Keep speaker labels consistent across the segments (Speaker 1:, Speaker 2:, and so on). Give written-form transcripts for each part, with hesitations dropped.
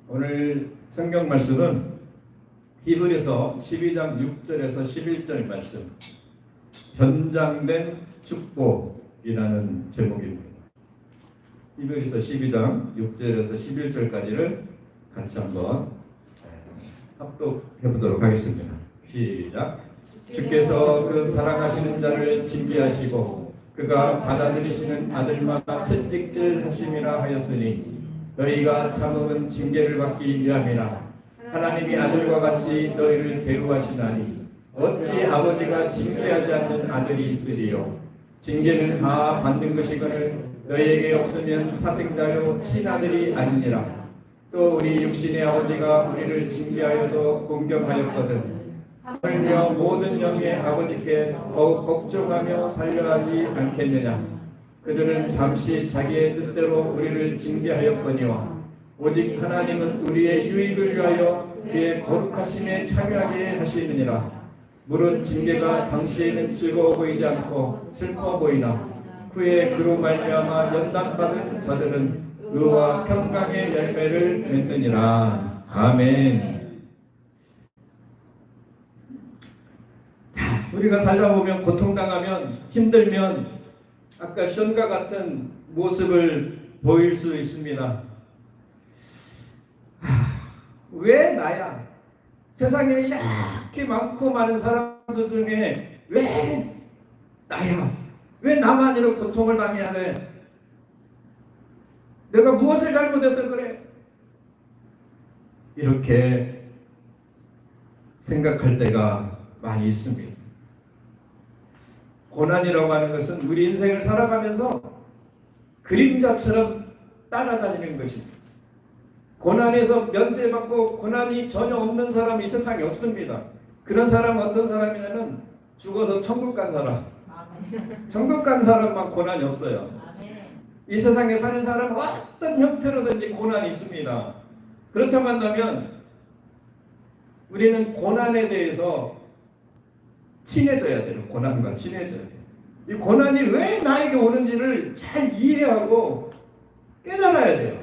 Speaker 1: 오늘 성경 말씀은 히브리서 12장 6절에서 11절 말씀, 변장된 축복이라는 제목입니다. 히브리서 12장 6절에서 11절까지를 같이 한번 합독해 보도록 하겠습니다. 시작. 주께서 그 사랑하시는 자를 징계하시고 그가 받아들이시는 아들마다 채찍질 하심이라 하였으니 너희가 참음은 징계를 받기 위함이라. 하나님이 아들과 같이 너희를 대우하시나니 어찌 아버지가 징계하지 않는 아들이 있으리요. 징계는 다 받는 것이거늘 너희에게 없으면 사생자요 친아들이 아니니라. 또 우리 육신의 아버지가 우리를 징계하여도 공경하였거든 하물며 모든 영의 아버지께 더욱 걱정하며 살려하지 않겠느냐. 그들은 잠시 자기의 뜻대로 우리를 징계하였거니와 오직 하나님은 우리의 유익을 위하여 그의 거룩하심에 참여하게 하시느니라. 무릇 징계가 당시에는 즐거워 보이지 않고 슬퍼 보이나 후에 그로 말미암아 연단받은 자들은 의와 평강의 열매를 맺느니라. 아멘. 자, 우리가 살다 보면 고통당하면 힘들면 아까 션과 같은 모습을 보일 수 있습니다. 왜 나야? 세상에 이렇게 많고 많은 사람들 중에 왜 나야? 왜 나만 이런 고통을 당해야 돼? 내가 무엇을 잘못해서 그래? 이렇게 생각할 때가 많이 있습니다. 고난이라고 하는 것은 우리 인생을 살아가면서 그림자처럼 따라다니는 것입니다. 고난에서 면제받고 고난이 전혀 없는 사람이 세상에 없습니다. 그런 사람은 어떤 사람이냐면 죽어서 천국 간 사람. 천국 간 사람만 고난이 없어요. 이 세상에 사는 사람은 어떤 형태로든지 고난이 있습니다. 그렇다고 한다면 우리는 고난에 대해서 친해져야 돼요. 고난과 친해져야 돼요. 이 고난이 왜 나에게 오는지를 잘 이해하고 깨달아야 돼요.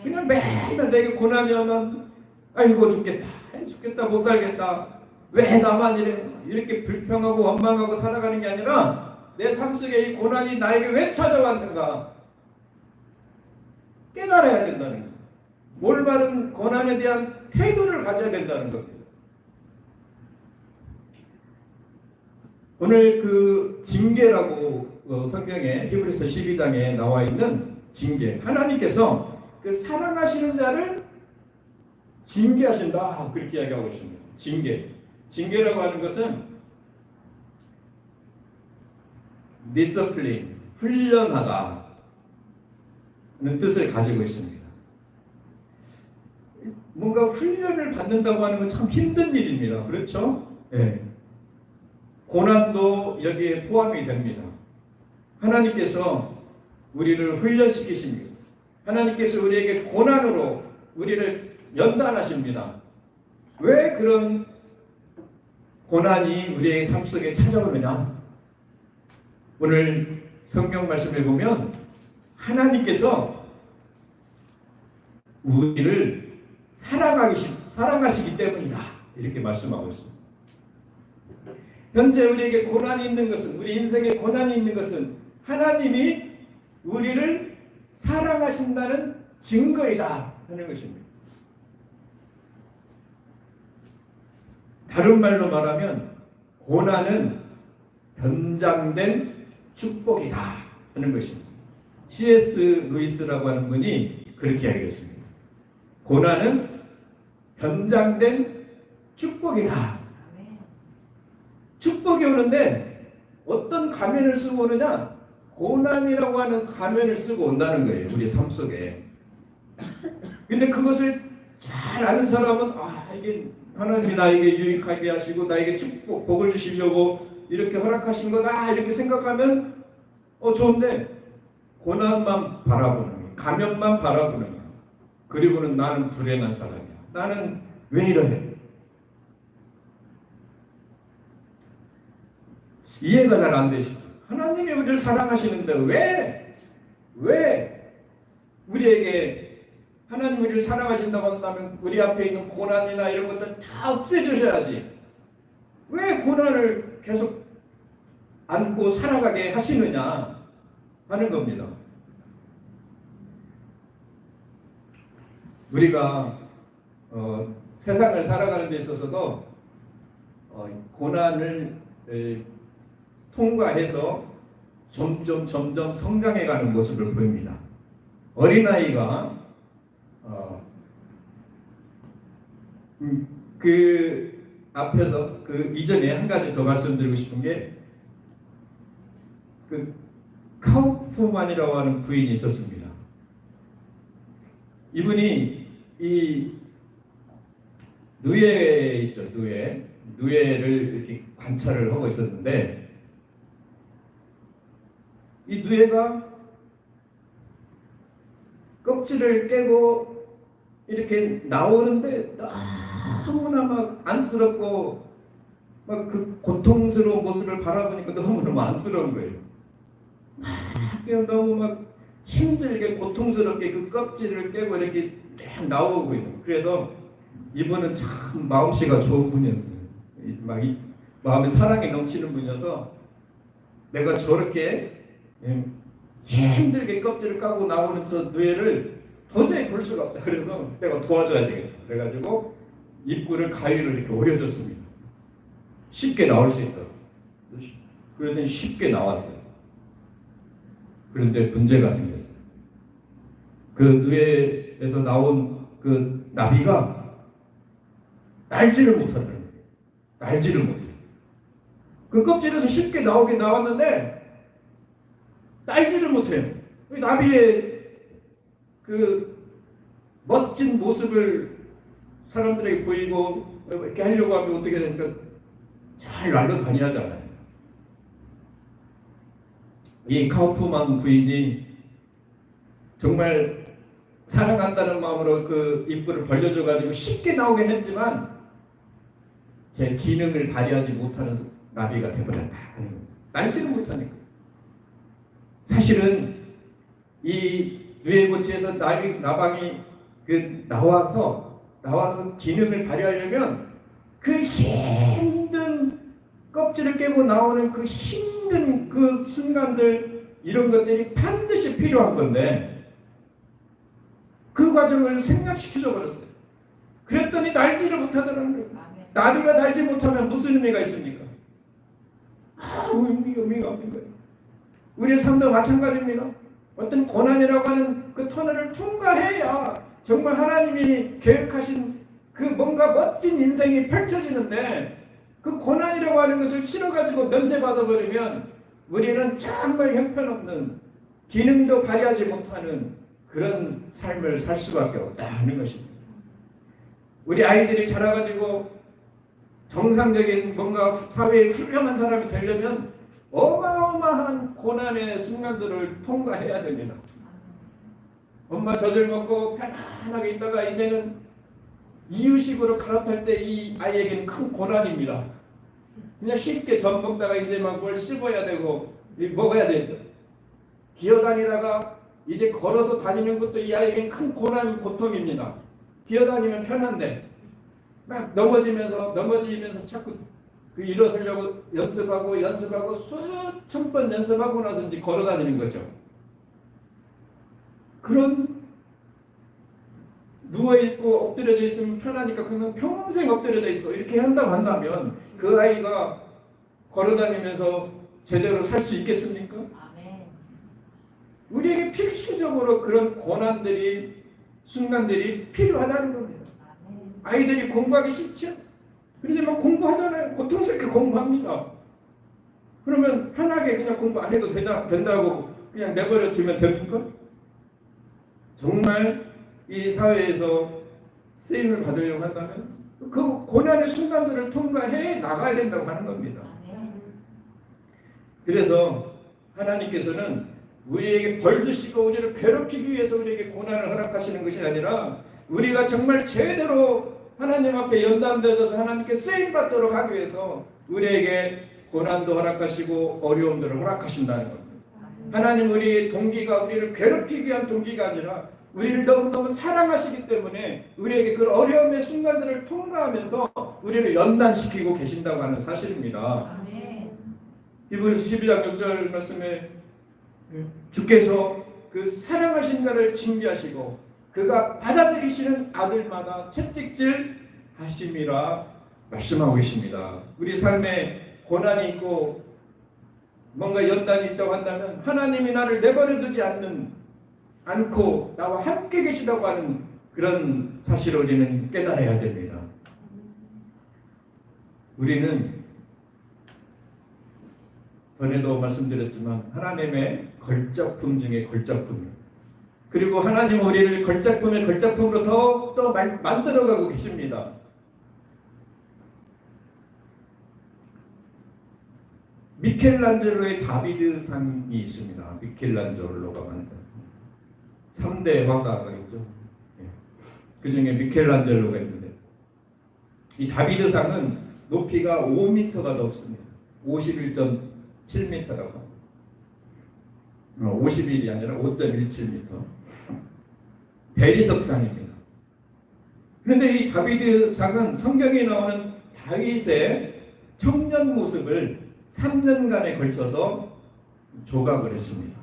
Speaker 1: 그냥 맨날 내게 고난이 오면 아이고 죽겠다 못 살겠다 왜 나만 이렇게 불평하고 원망하고 살아가는 게 아니라 내 삶 속에 이 고난이 나에게 왜 찾아왔는가 깨달아야 된다는 거예요. 올바른 고난에 대한 태도를 가져야 된다는 겁니다. 오늘 그 징계라고 성경에 히브리서 12장에 나와 있는 징계, 하나님께서 그 사랑하시는 자를 징계하신다 그렇게 이야기하고 있습니다. 징계라고 하는 것은 discipline, 훈련하다 는 뜻을 가지고 있습니다. 뭔가 훈련을 받는다고 하는 건 참 힘든 일입니다. 그렇죠? 네. 고난도 여기에 포함이 됩니다. 하나님께서 우리를 훈련시키십니다. 하나님께서 우리에게 고난으로 우리를 연단하십니다. 왜 그런 고난이 우리의 삶 속에 찾아오느냐? 오늘 성경 말씀을 보면 하나님께서 우리를 사랑하시기 때문이다 이렇게 말씀하고 있습니다. 현재 우리에게 고난이 있는 것은, 우리 인생에 고난이 있는 것은 하나님이 우리를 사랑하신다는 증거이다 하는 것입니다. 다른 말로 말하면 고난은 변장된 축복이다 하는 것입니다. C.S. 루이스라고 하는 분이 그렇게 이야기했습니다. 고난은 변장된 축복이다. 축복이 오는데 어떤 가면을 쓰고 오느냐? 고난이라고 하는 가면을 쓰고 온다는 거예요. 우리 삶 속에. 근데 그것을 잘 아는 사람은 이게 하나님이 나에게 유익하게 하시고 나에게 축복, 복을 주시려고 이렇게 허락하신 거다 이렇게 생각하면 좋은데 고난만 바라보는 거예요. 가면만 바라보는 거예요. 그리고는 나는 불행한 사람이야. 나는 왜 이러해? 이해가 잘 안 되시죠? 하나님이 우리를 사랑하시는데 왜 우리에게 하나님 우리를 사랑하신다고 한다면 우리 앞에 있는 고난이나 이런 것들 다 없애주셔야지. 왜 고난을 계속 안고 살아가게 하시느냐 하는 겁니다. 우리가 세상을 살아가는 데 있어서도 고난을 통과해서 점점 성장해가는 모습을 보입니다. 어린아이가 그 앞에서 그 이전에 한 가지 더 말씀드리고 싶은 게 그 카우프만이라고 하는 부인이 있었습니다. 이분이 이 누에 있죠, 누에를 이렇게 관찰을 하고 있었는데 이 누에가 껍질을 깨고 이렇게 나오는데 너무나 막 안쓰럽고 막 그 고통스러운 모습을 바라보니까 너무너무 안쓰러운 거예요. 그냥 너무 막 힘들게 고통스럽게 그 껍질을 깨고 이렇게 쫙 나오고 있는 거예요. 그래서 이분은 참 마음씨가 좋은 분이었어요. 막 이 마음에 사랑이 넘치는 분이어서 내가 저렇게 힘들게 껍질을 까고 나오는 저 누에를 도저히 볼 수가 없다. 그래서 내가 도와줘야 되겠다. 그래가지고 입구를 가위로 이렇게 오려줬습니다. 쉽게 나올 수 있도록. 그랬더니 쉽게 나왔어요. 그런데 문제가 생겼어요. 그 누에에서 나온 그 나비가 날지를 못하더라고요. 날지를 못해요. 그 껍질에서 쉽게 나오긴 나왔는데 날지를 못해요. 나비의 그 멋진 모습을 사람들에게 보이고 이렇게 하려고 하면 어떻게 되니까 잘 날아다니잖아요. 이 카우프만 부인이 정말 사랑한다는 마음으로 그 입구를 벌려줘가지고 쉽게 나오긴 했지만 제 기능을 발휘하지 못하는 나비가 되버렸다. 날지는 못하니까. 사실은 이 누에고치에서 나방이 그 나와서 기능을 발휘하려면 그 힘든 껍질을 깨고 나오는 그 힘든 그 순간들 이런 것들이 반드시 필요한 건데 그 과정을 생략시켜 버렸어요. 그랬더니 날지를 못하더라는 거예요. 나비가 날지 못하면 무슨 의미가 있습니까? 의미가 없는 거예요. 우리의 삶도 마찬가지입니다. 어떤 고난이라고 하는 그 터널을 통과해야 정말 하나님이 계획하신 그 뭔가 멋진 인생이 펼쳐지는데 그 고난이라고 하는 것을 실어가지고 면제받아 버리면 우리는 정말 형편없는 기능도 발휘하지 못하는 그런 삶을 살 수밖에 없다는 것입니다. 우리 아이들이 자라가지고 정상적인 뭔가 사회에 훌륭한 사람이 되려면 어마어마한 고난의 순간들을 통과해야 됩니다. 엄마 젖을 먹고 편안하게 있다가 이제는 이유식으로 갈아탈 때 이 아이에게는 큰 고난입니다. 그냥 쉽게 젖 먹다가 이제 막 뭘 씹어야 되고 먹어야 되죠. 기어다니다가 이제 걸어서 다니는 것도 이 아이에게는 큰 고통입니다. 기어다니면 편한데 막 넘어지면서 자꾸 그 일어서려고 연습하고 수천 번 연습하고 나서 이제 걸어다니는 거죠. 그런 누워있고 엎드려져 있으면 편하니까 그냥 평생 엎드려져 있어 이렇게 한다면 그 아이가 걸어다니면서 제대로 살 수 있겠습니까? 우리에게 필수적으로 그런 고난들이 순간들이 필요하다는 겁니다. 아이들이 공부하기 싫죠? 그런데 막 공부하잖아요. 고통스럽게 공부합니다. 그러면 편하게 그냥 공부 안 해도 된다고 그냥 내버려 두면 됩니까? 정말 이 사회에서 쓰임을 받으려고 한다면 그 고난의 순간들을 통과해 나가야 된다고 하는 겁니다. 그래서 하나님께서는 우리에게 벌 주시고 우리를 괴롭히기 위해서 우리에게 고난을 허락하시는 것이 아니라 우리가 정말 제대로 하나님 앞에 연단되어서 하나님께 쓰임받도록 하기 위해서 우리에게 고난도 허락하시고 어려움들을 허락하신다는 겁니다. 하나님 우리의 동기가 우리를 괴롭히기 위한 동기가 아니라 우리를 너무너무 사랑하시기 때문에 우리에게 그 어려움의 순간들을 통과하면서 우리를 연단시키고 계신다고 하는 사실입니다. 히브리서 12장 6절 말씀에 주께서 그 사랑하신 자를 징계하시고 그가 받아들이시는 아들마다 채찍질 하심이라 말씀하고 계십니다. 우리 삶에 고난이 있고 뭔가 연단이 있다고 한다면 하나님이 나를 내버려 두지 않고 나와 함께 계시다고 하는 그런 사실을 우리는 깨달아야 됩니다. 우리는 전에도 말씀드렸지만 하나님의 걸작품 중에 걸작품이에요. 그리고 하나님은 우리를 걸작품의 걸작품으로 더욱더 만들어가고 계십니다. 미켈란젤로의 다비드상이 있습니다. 미켈란젤로가 만든 3대 화가가 있죠. 그 중에 미켈란젤로가 있는데 이 다비드상은 높이가 5m가 넘습니다. 51.7m라고 합니다. 51이 아니라 5.17m. 대리석상입니다. 그런데 이 다비드상은 성경에 나오는 다윗의 청년 모습을 3년간에 걸쳐서 조각을 했습니다.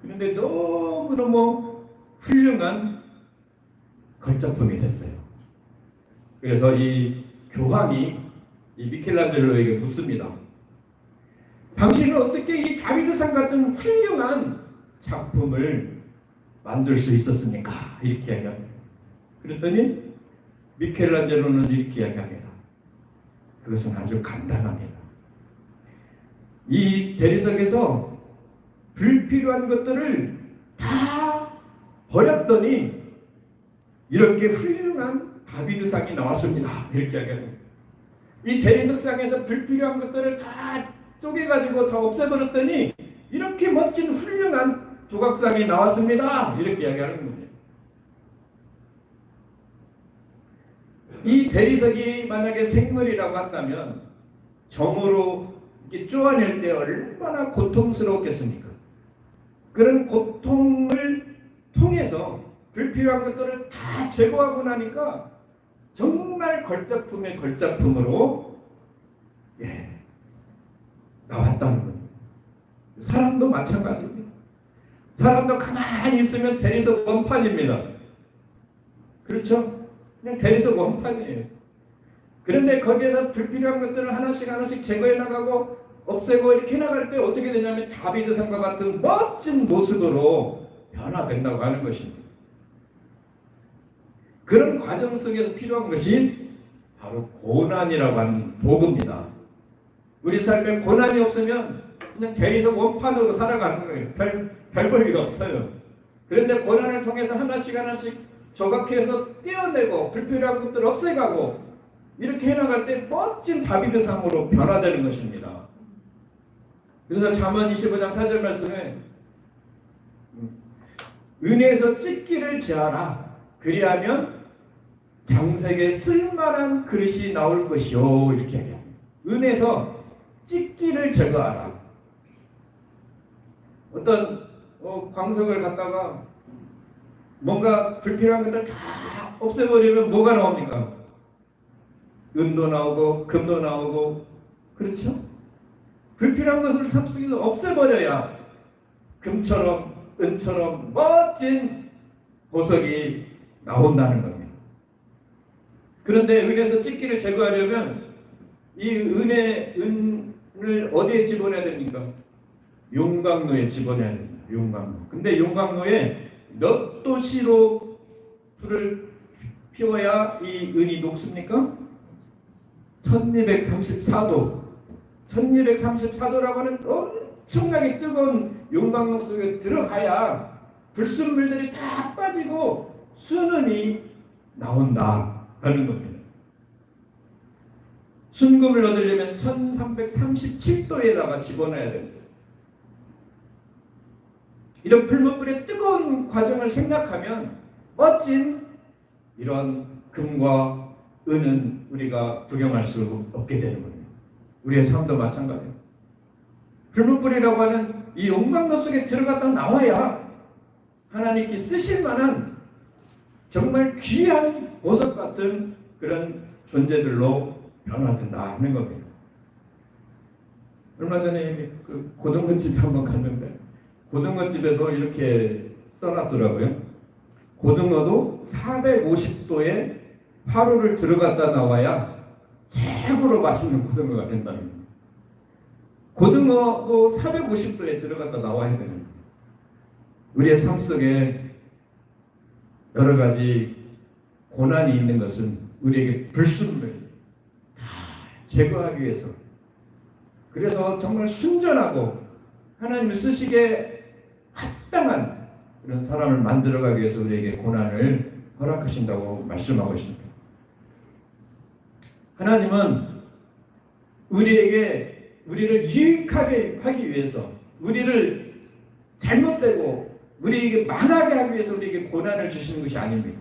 Speaker 1: 그런데 너무너무 훌륭한 걸작품이 됐어요. 그래서 이 교황이 이 미켈란젤로에게 묻습니다. 당신은 어떻게 이 다비드상 같은 훌륭한 작품을 만들 수 있었습니까? 이렇게 이야기합니다. 그랬더니 미켈란젤로는 이렇게 이야기합니다. 그것은 아주 간단합니다. 이 대리석에서 불필요한 것들을 다 버렸더니 이렇게 훌륭한 다비드상이 나왔습니다. 이렇게 이야기합니다. 이 대리석상에서 불필요한 것들을 다 쪼개가지고 다 없애버렸더니 이렇게 멋진 훌륭한 조각상이 나왔습니다. 이렇게 이야기하는 겁니다. 이 대리석이 만약에 생물이라고 한다면 정으로 이렇게 쪼아낼 때 얼마나 고통스러웠겠습니까? 그런 고통을 통해서 불필요한 것들을 다 제거하고 나니까 정말 걸작품의 걸작품으로 나왔다는 겁니다. 사람도 마찬가지입니다. 사람도 가만히 있으면 대리석 원판입니다. 그렇죠? 그냥 대리석 원판이에요. 그런데 거기에서 불필요한 것들을 하나씩 제거해 나가고 없애고 이렇게 나갈 때 어떻게 되냐면 다비드상과 같은 멋진 모습으로 변화된다고 하는 것입니다. 그런 과정 속에서 필요한 것이 바로 고난이라고 하는 도구입니다. 우리 삶에 고난이 없으면 그냥 대리석 원판으로 살아가는 거예요. 별 볼일이 없어요. 그런데 고난을 통해서 하나씩 조각해서 떼어내고 불필요한 것들을 없애가고 이렇게 해나갈 때 멋진 다비드상으로 변화되는 것입니다. 그래서 잠언 25장 4절 말씀에 은혜에서 찢기를 제하라. 그리하면 장색에 쓸만한 그릇이 나올 것이요. 이렇게 해요. 은혜에서 찢기를 제거하라. 어떤 광석을 갖다가 뭔가 불필요한 것들 다 없애버리면 뭐가 나옵니까? 은도 나오고 금도 나오고 그렇죠? 불필요한 것을 삶 속에서 없애버려야 금처럼 은처럼 멋진 보석이 나온다는 겁니다. 그런데 은에서 찢기를 제거하려면 이 은을 어디에 집어넣어야 됩니까? 용광로에 집어넣어야 됩니다. 용광로. 근데 용광로에 몇 도씨로 불을 피워야 이 은이 녹습니까? 1234도. 1234도라고 하는 엄청나게 뜨거운 용광로 속에 들어가야 불순물들이 다 빠지고 순은이 나온다라는 겁니다. 순금을 얻으려면 1337도에다가 집어넣어야 됩니다. 이런 불문불의 뜨거운 과정을 생각하면 멋진 이런 금과 은은 우리가 구경할 수 없게 되는 겁니다. 우리의 삶도 마찬가지예요. 불문불이라고 하는 이 용광로 속에 들어갔다 나와야 하나님께 쓰실 만한 정말 귀한 보석 같은 그런 존재들로 변화된다 하는 겁니다. 얼마 전에 그 고등어집에 한번 갔는데 고등어집에서 이렇게 써놨더라고요. 고등어도 450도에 화로를 들어갔다 나와야 최고로 맛있는 고등어가 된다는 겁니다. 고등어도 450도에 들어갔다 나와야 되는 겁니다. 우리의 삶 속에 여러 가지 고난이 있는 것은 우리에게 불순물을 다 제거하기 위해서, 그래서 정말 순전하고 하나님을 쓰시기에 합당한 그런 사람을 만들어가기 위해서 우리에게 고난을 허락하신다고 말씀하고 있습니다. 하나님은 우리를 유익하게 하기 위해서, 우리를 잘못되고 우리에게 망하게 하기 위해서 우리에게 고난을 주시는 것이 아닙니다.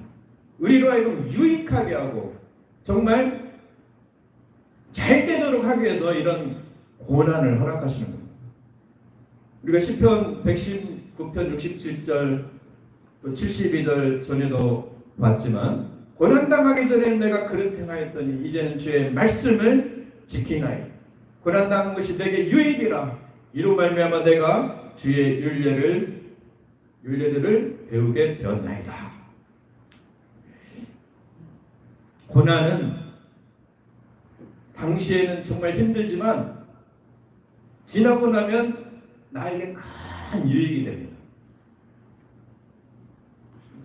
Speaker 1: 우리로 하여금 유익하게 하고 정말 잘 되도록 하기 위해서 이런 고난을 허락하시는 겁니다. 우리가 시편 119편 67절 또 72절 전에도 봤지만, 고난당하기 전에는 내가 그릇 행하였더니 이제는 주의 말씀을 지키나이. 고난당한 것이 내게 유익이라. 이로 말미암아 내가 주의 윤례들을 배우게 되었나이다. 고난은 당시에는 정말 힘들지만 지나고 나면 나에게 큰 유익이 됩니다.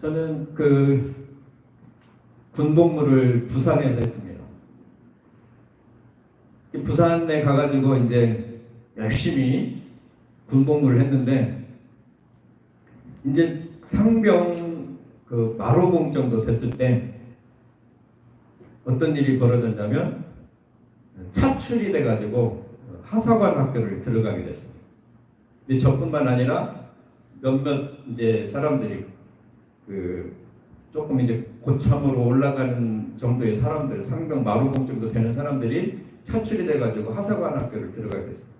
Speaker 1: 저는 그 군복무를 부산에서 했습니다. 부산에 가가지고 이제 열심히 군복무를 했는데, 이제 상병 그 마로봉 정도 됐을 때 어떤 일이 벌어졌냐면, 차출이 돼가지고 하사관 학교를 들어가게 됐습니다. 근데 저뿐만 아니라 몇몇 이제 사람들이 그 조금 이제 고참으로 올라가는 정도의 사람들, 상병 마루봉 정도 되는 사람들이 차출이 돼가지고 하사관 학교를 들어가게 됐습니다.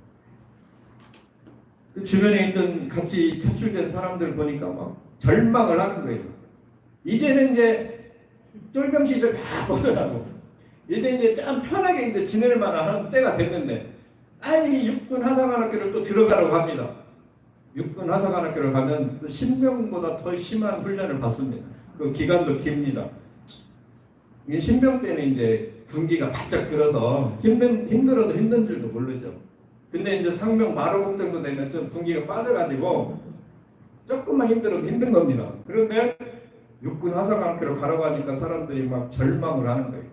Speaker 1: 그 주변에 있던 같이 차출된 사람들 보니까 막 절망을 하는 거예요. 이제는 이제 쫄병 시절 다 벗어나고 이제 좀 편하게 이제 지낼 만한 때가 됐는데, 아니 육군 하사관 학교를 또 들어가라고 합니다. 육군 하사관 학교를 가면 신병보다 더 심한 훈련을 받습니다. 그 기간도 깁니다. 신병 때는 이제 군기가 바짝 들어서 힘들어도 힘든 줄도 모르죠. 근데 이제 상병 마루봉 정도 되면 좀 군기가 빠져가지고 조금만 힘들어도 힘든 겁니다. 그런데 육군 하사관 학교를 가라고 하니까 사람들이 막 절망을 하는 거예요.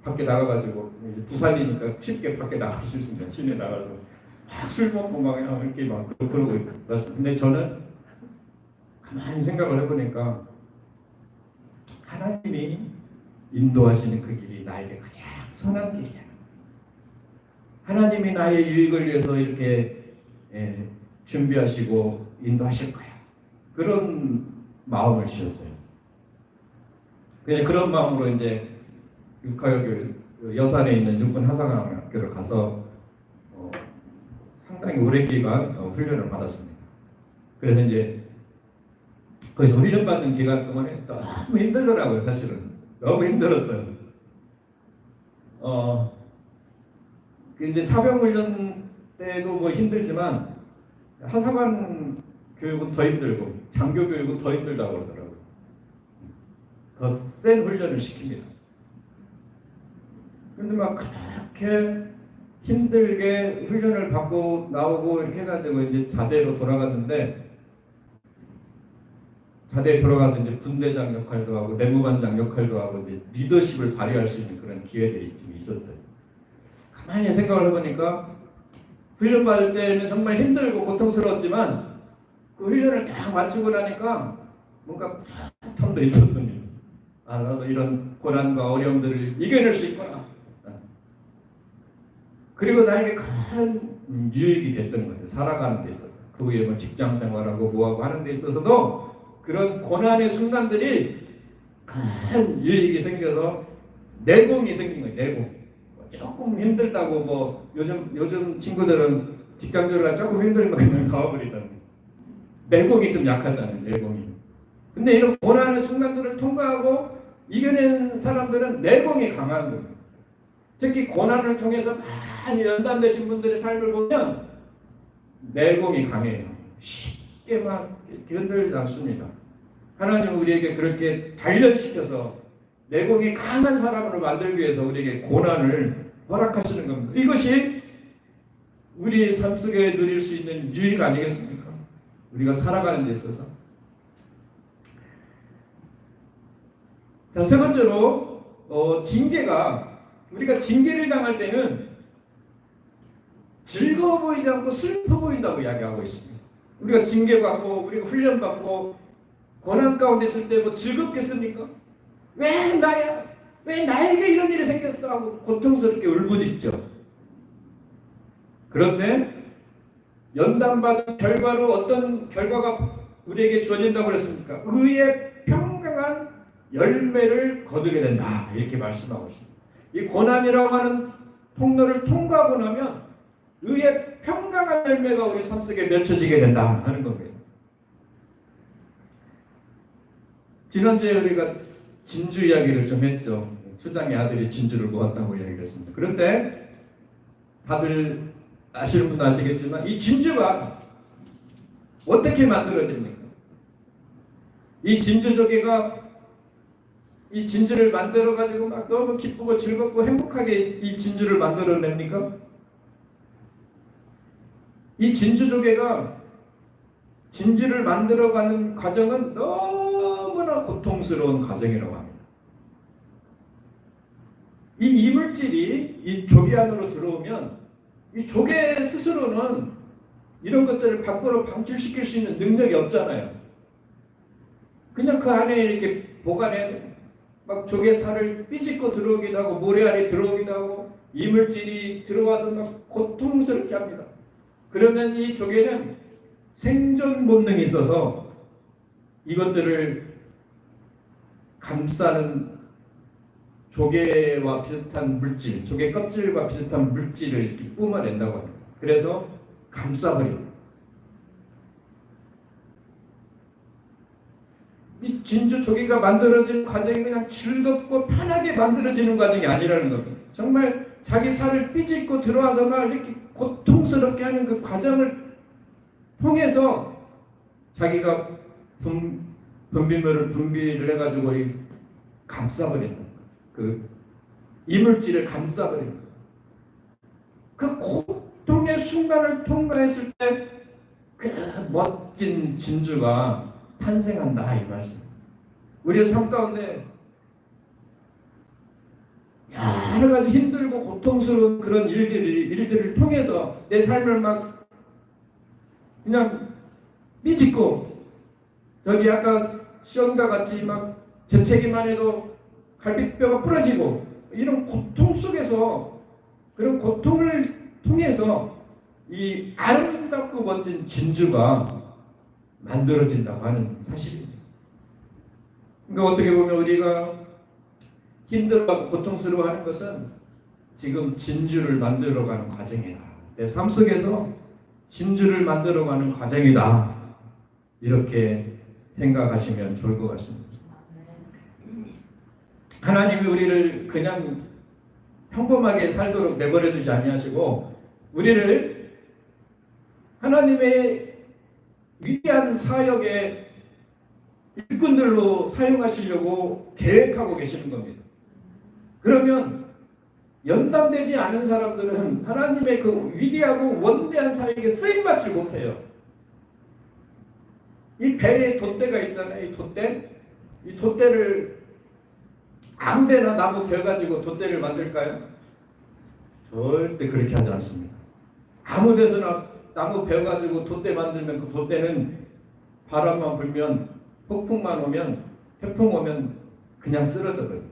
Speaker 1: 밖에 나가가지고, 부산이니까 쉽게 밖에 나갈 수 있습니다. 시내 나가서 막 술 먹고 막 이렇게 막 그러고 있고. 근데 저는 가만히 생각을 해보니까 하나님이 인도하시는 그 길이 나에게 가장 선한 길이야. 하나님이 나의 유익을 위해서 이렇게 준비하시고 인도하실 거야. 그런 마음을 주셨어요. 그냥 그런 마음으로 이제 여산에 있는 육군 하사관 학교를 가서 상당히 오랜 기간 훈련을 받았습니다. 그래서 이제 거기서 훈련받는 기간 동안에 너무 힘들더라고요. 사실은 너무 힘들었어요. 이제 사병 훈련 때도 뭐 힘들지만 하사관 교육은 더 힘들고 장교 교육은 더 힘들다고 그러더라고요. 더 센 훈련을 시킵니다. 근데 막 그렇게 힘들게 훈련을 받고 나오고 이렇게 해가지고 이제 자대로 돌아갔는데, 자대에 돌아가서 이제 분대장 역할도 하고 내무반장 역할도 하고 이제 리더십을 발휘할 수 있는 그런 기회들이 좀 있었어요. 가만히 생각을 해보니까 훈련 받을 때는 정말 힘들고 고통스러웠지만 그 훈련을 딱 마치고 나니까 뭔가 텀도 있었습니다. 아, 나도 이런 고난과 어려움들을 이겨낼 수 있구나. 그리고 나에게 큰 유익이 됐던 거예요. 살아가는 데 있어서. 그 후에 뭐 직장 생활하고 뭐하고 하는 데 있어서도 그런 고난의 순간들이 큰 유익이 생겨서 내공이 생긴 거예요. 내공. 조금 힘들다고 뭐 요즘 친구들은 직장 들어가 조금 힘들면 그냥 나와버리잖아요. 내공이 좀 약하잖아요. 내공이. 근데 이런 고난의 순간들을 통과하고 이겨낸 사람들은 내공이 강한 거예요. 특히 고난을 통해서 많이 연단되신 분들의 삶을 보면 내공이 강해요. 쉽게 막 흔들리지 않습니다. 하나님은 우리에게 그렇게 단련시켜서 내공이 강한 사람으로 만들기 위해서 우리에게 고난을 허락하시는 겁니다. 이것이 우리의 삶 속에 누릴 수 있는 유익 아니겠습니까? 우리가 살아가는 데 있어서. 자, 세 번째로 징계가, 우리가 징계를 당할 때는 즐거워 보이지 않고 슬퍼 보인다고 이야기하고 있습니다. 우리가 징계받고 우리가 훈련받고 고난 가운데 있을 때 뭐 즐겁겠습니까? 왜 나야? 왜 나에게 이런 일이 생겼어? 하고 고통스럽게 울부짖죠. 그런데 연단받은 결과로 어떤 결과가 우리에게 주어진다고 그랬습니까? 의의 평강한 열매를 거두게 된다. 이렇게 말씀하고 있습니다. 이 고난이라고 하는 통로를 통과하고 나면 의의 평강한 열매가 우리 삶 속에 맺혀지게 된다 하는 겁니다. 지난주에 우리가 진주 이야기를 좀 했죠. 수장의 아들이 진주를 모았다고 이야기를 했습니다. 그런데 다들 아시는 분은 아시겠지만 이 진주가 어떻게 만들어집니까? 이 진주조개가 이 진주를 만들어 가지고 막 너무 기쁘고 즐겁고 행복하게 이 진주를 만들어냅니까? 이 진주조개가 진주를 만들어가는 과정은 너무나 고통스러운 과정이라고 합니다. 이 이물질이 이 조개 안으로 들어오면 이 조개 스스로는 이런 것들을 밖으로 방출시킬 수 있는 능력이 없잖아요. 그냥 그 안에 이렇게 보관해 막 조개 살을 삐집고 들어오기도 하고 모래 안에 들어오기도 하고 이물질이 들어와서 막 고통스럽게 합니다. 그러면 이 조개는 생존 본능이 있어서 이것들을 감싸는 조개와 비슷한 물질, 조개 껍질과 비슷한 물질을 이렇게 뿜어낸다고 합니다. 그래서 감싸버립니다. 이 진주 조개가 만들어진 과정이 그냥 즐겁고 편하게 만들어지는 과정이 아니라는 겁니다. 정말 자기 살을 삐집고 들어와서 막 이렇게 고통스럽게 하는 그 과정을 통해서 자기가 분비물을 분비를 해가지고 감싸버린다. 그 이물질을 감싸버린다. 그 고통의 순간을 통과했을 때 그 멋진 진주가 탄생한다 이 말씀. 우리의 삶 가운데 여러 가지 힘들고 고통스러운 그런 일들을 통해서 내 삶을 막 그냥 삐짓고 저기 아까 시험과 같이 막 재채기만 해도 갈비뼈가 부러지고 이런 고통 속에서 그런 고통을 통해서 이 아름답고 멋진 진주가 만들어진다고 하는 사실입니다. 그러니까 어떻게 보면 우리가 힘들어하고 고통스러워하는 것은 지금 진주를 만들어가는 과정이다. 내 삶 속에서 진주를 만들어가는 과정이다. 이렇게 생각하시면 좋을 것 같습니다. 하나님이 우리를 그냥 평범하게 살도록 내버려 두지 아니하시고 우리를 하나님의 위대한 사역의 일꾼들로 사용하시려고 계획하고 계시는 겁니다. 그러면 연단되지 않은 사람들은 하나님의 그 위대하고 원대한 사역에 쓰임받지 못해요. 이 배에 돛대가 있잖아요. 이 돛대를 아무데나 나무 벼 가지고 돛대를 만들까요? 절대 그렇게 하지 않습니다. 아무 데서나 나무 벼 가지고 돛대 만들면 그 돛대는 바람만 불면 폭풍만 오면 태풍 오면 그냥 쓰러져 버려요.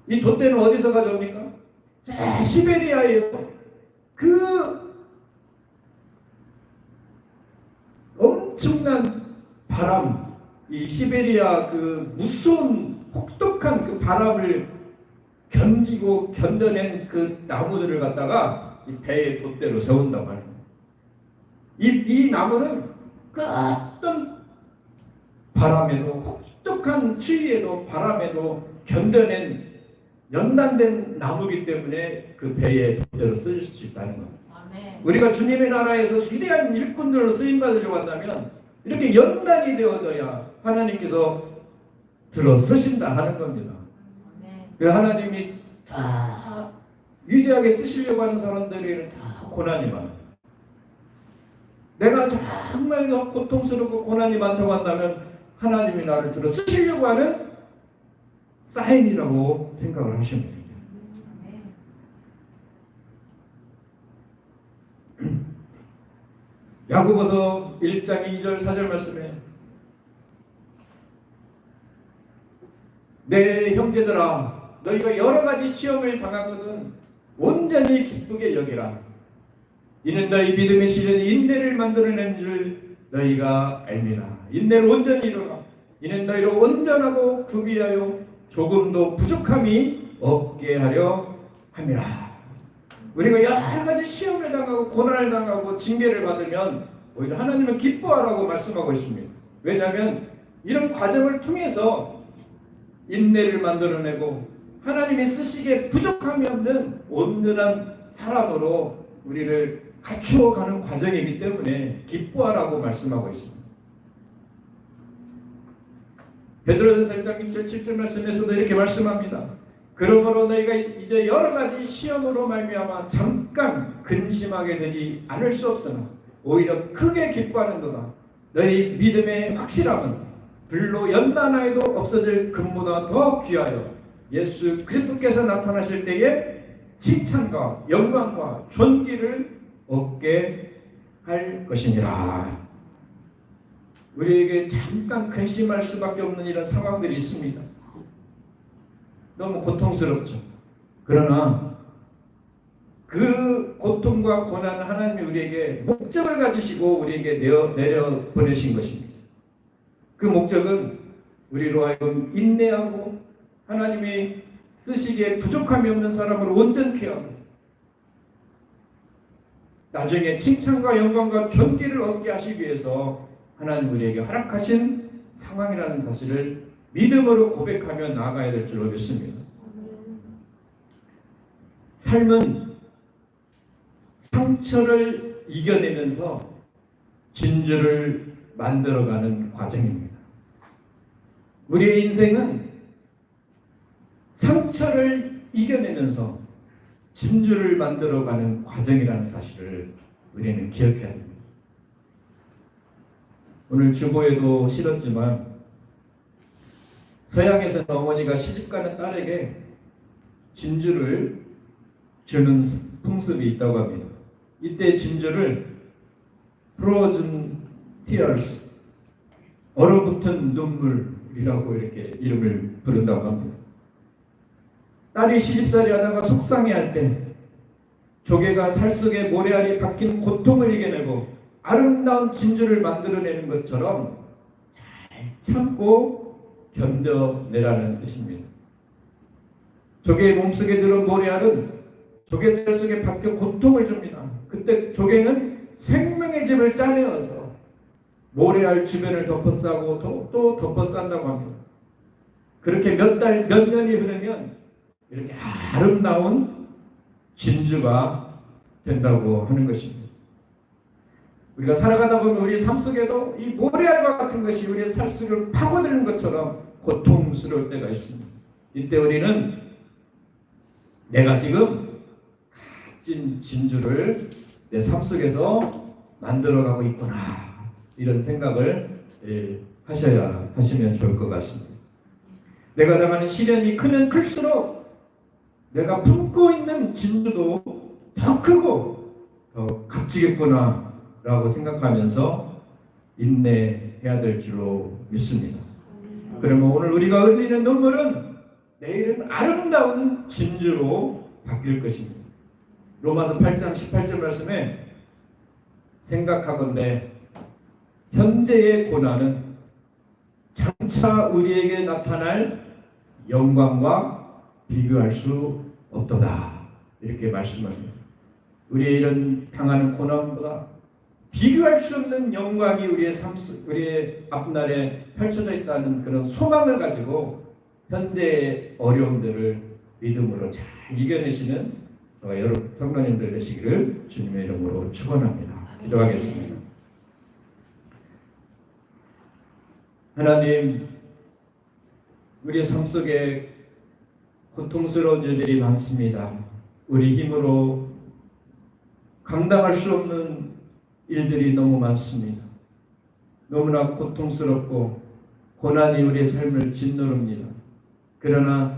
Speaker 1: 이 돛대는 어디서 가져옵니까? 시베리아에서 그 엄청난 바람, 이 시베리아 그 무서운 혹독한 그 바람을 견디고 견뎌낸 그 나무들을 갖다가 이 배의 돛대로 세운다고 합니다. 이 나무는 그 어떤 바람에도, 혹독한 추위에도 바람에도 견뎌낸 연단된 나무기 때문에 그 배에 그대로 쓰일 수 있다는 겁니다. 아멘. 우리가 주님의 나라에서 위대한 일꾼들로 쓰임받으려고 한다면 이렇게 연단이 되어져야 하나님께서 들어 쓰신다 하는 겁니다. 그래서 하나님이 다 위대하게 쓰시려고 하는 사람들에게는 다 고난이 많아요. 내가 정말 고통스럽고 고난이 많다고 한다면 하나님이 나를 들어 쓰시려고 하는 사인이라고 생각을 하시면 됩니다. 야고보서 1장 2절 4절 말씀에 내 형제들아 너희가 여러 가지 시험을 당하거든 온전히 기쁘게 여기라. 이는 너희 믿음의 시련이 인내를 만들어내는 줄 너희가 알미라. 인내를 온전히 이루라. 이는 너희를 온전하고 구비하여 조금도 부족함이 없게 하려 함이라. 우리가 여러 가지 시험을 당하고 고난을 당하고 징계를 받으면 오히려 하나님은 기뻐하라고 말씀하고 있습니다. 왜냐하면 이런 과정을 통해서 인내를 만들어내고 하나님이 쓰시기에 부족함이 없는 온전한 사람으로 우리를 갖추어가는 과정이기 때문에 기뻐하라고 말씀하고 있습니다. 베드로전서 1장 6절 7절 말씀에서도 이렇게 말씀합니다. 그러므로 너희가 이제 여러 가지 시험으로 말미암아 잠깐 근심하게 되지 않을 수 없으나 오히려 크게 기뻐하는도다. 너희 믿음의 확실함은 불로 연단하여도 없어질 금보다 더 귀하여 예수 그리스도께서 나타나실 때에 칭찬과 영광과 존귀를 얻게 할 것이니라. 우리에게 잠깐 근심할 수밖에 없는 이런 상황들이 있습니다. 너무 고통스럽죠. 그러나 그 고통과 고난은 하나님이 우리에게 목적을 가지시고 우리에게 내려 보내신 것입니다. 그 목적은 우리로 하여금 인내하고 하나님이 쓰시기에 부족함이 없는 사람으로 온전케 하고 나중에 칭찬과 영광과 존귀를 얻게 하시기 위해서 하나님 우리에게 허락하신 상황이라는 사실을 믿음으로 고백하며 나아가야 될 줄로 믿습니다. 삶은 상처를 이겨내면서 진주를 만들어가는 과정입니다. 우리의 인생은 상처를 이겨내면서 진주를 만들어가는 과정이라는 사실을 우리는 기억해야 합니다. 오늘 주보에도 실었지만 서양에서는 어머니가 시집가는 딸에게 진주를 주는 풍습이 있다고 합니다. 이때 진주를 frozen tears, 얼어붙은 눈물이라고 이렇게 이름을 부른다고 합니다. 딸이 시집살이 하다가 속상해할 때 조개가 살 속에 모래알이 박힌 고통을 이겨내고 아름다운 진주를 만들어내는 것처럼 잘 참고 견뎌내라는 뜻입니다. 조개의 몸속에 들어온 모래알은 조개살 속에 박혀 고통을 줍니다. 그때 조개는 생명의 즙을 짜내어서 모래알 주변을 덮어싸고 또 덮어싼다고 합니다. 그렇게 몇 달, 몇 년이 흐르면 이렇게 아름다운 진주가 된다고 하는 것입니다. 우리가 살아가다 보면 우리 삶 속에도 이 모래알과 같은 것이 우리의 살 속을 파고드는 것처럼 고통스러울 때가 있습니다. 이때 우리는 내가 지금 값진 진주를 내 삶 속에서 만들어가고 있구나, 이런 생각을 하시면 좋을 것 같습니다. 내가 당하는 시련이 크면 클수록 내가 품고 있는 진주도 더 크고 더 값지겠구나 라고 생각하면서 인내해야 될 줄로 믿습니다. 그러면 오늘 우리가 흘리는 눈물은 내일은 아름다운 진주로 바뀔 것입니다. 로마서 8장 18절 말씀에 생각하건대 현재의 고난은 장차 우리에게 나타날 영광과 비교할 수 없도다, 이렇게 말씀합니다. 우리의 이런 당하는 고난보다 비교할 수 없는 영광이 우리의 앞날에 펼쳐져 있다는 그런 소망을 가지고 현재의 어려움들을 믿음으로 잘 이겨내시는 여러분 성도님들 되시기를 주님의 이름으로 축원합니다. 기도하겠습니다. 하나님, 우리의 삶 속에 고통스러운 일들이 많습니다. 우리 힘으로 감당할 수 없는 일들이 너무 많습니다. 너무나 고통스럽고 고난이 우리의 삶을 짓누릅니다. 그러나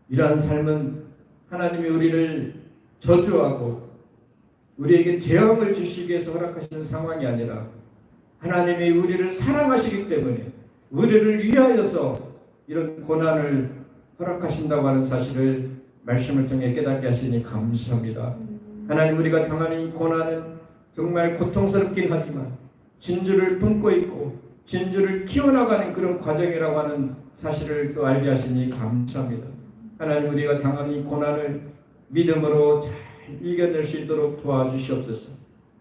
Speaker 1: 이러한 삶은 하나님이 우리를 저주하고 우리에게 재앙을 주시기 위해서 허락하시는 상황이 아니라 하나님이 우리를 사랑하시기 때문에 우리를 위하여서 이런 고난을 허락하신다고 하는 사실을 말씀을 통해 깨닫게 하시니 감사합니다. 하나님, 우리가 당하는 이 고난은 정말 고통스럽긴 하지만 진주를 품고 있고 진주를 키워나가는 그런 과정이라고 하는 사실을 또 알게 하시니 감사합니다. 하나님, 우리가 당하는 이 고난을 믿음으로 잘 이겨낼 수 있도록 도와주시옵소서.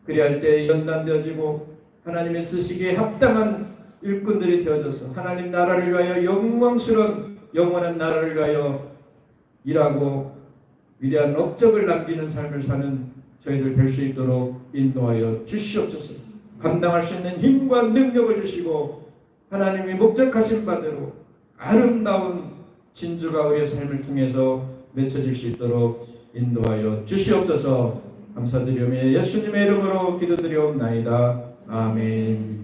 Speaker 1: 그리할 때 연단되어지고 하나님의 쓰시기에 합당한 일꾼들이 되어져서 하나님 나라를 위하여 영광스러운 영원한 나라를 위하여 일하고 위대한 업적을 남기는 삶을 사는 저희들 될 수 있도록 인도하여 주시옵소서. 감당할 수 있는 힘과 능력을 주시고 하나님이 목적하신 바대로 아름다운 진주가 우리의 삶을 통해서 맺혀질 수 있도록 인도하여 주시옵소서. 감사드리며 예수님의 이름으로 기도드리옵나이다. 아멘.